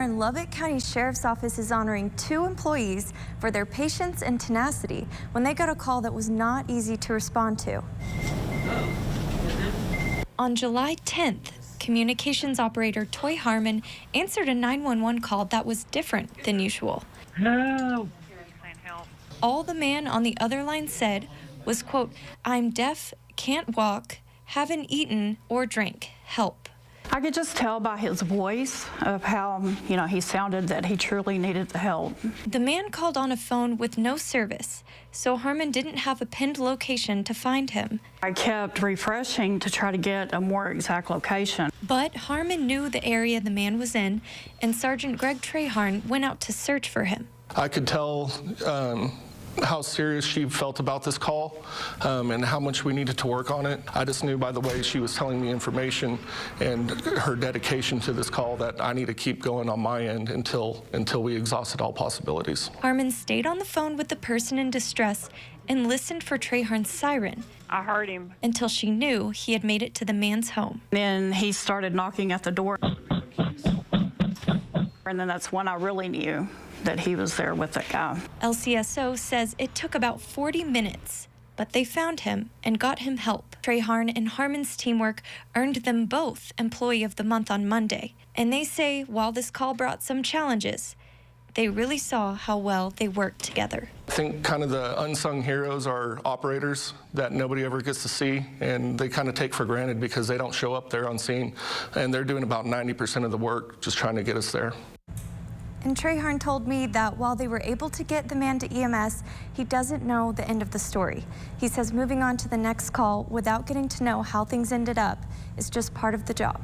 And Lubbock County Sheriff's Office is honoring 2 employees for their patience and tenacity when they got a call that was not easy to respond to. On July 10th, communications operator Toy Harmon answered a 911 call that was different than usual. Help. All the man on the other line said was, quote, "I'm deaf, can't walk, haven't eaten or drank, help." I could just tell by his voice of how, he sounded that he truly needed the help. The man called on a phone with no service, so Harmon didn't have a pinned location to find him. I kept refreshing to try to get a more exact location. But Harmon knew the area the man was in, and Sergeant Greg Traharn went out to search for him. I could tell how serious she felt about this call and how much we needed to work on it. I just knew by the way she was telling me information and her dedication to this call that I need to keep going on my end until we exhausted all possibilities. Harmon stayed on the phone with the person in distress and listened for Traharn's siren. I heard him. Until she knew he had made it to the man's home. Then he started knocking at the door. And then that's when I really knew that he was there with that guy. LCSO says it took about 40 minutes, but they found him and got him help. Traharn and Harmon's teamwork earned them both Employee of the Month on Monday. And they say while this call brought some challenges, they really saw how well they worked together. I think kind of the unsung heroes are operators that nobody ever gets to see, and they kind of take for granted because they don't show up there on scene, and they're doing about 90% of the work just trying to get us there. And Traharn told me that while they were able to get the man to EMS, he doesn't know the end of the story. He says moving on to the next call without getting to know how things ended up is just part of the job.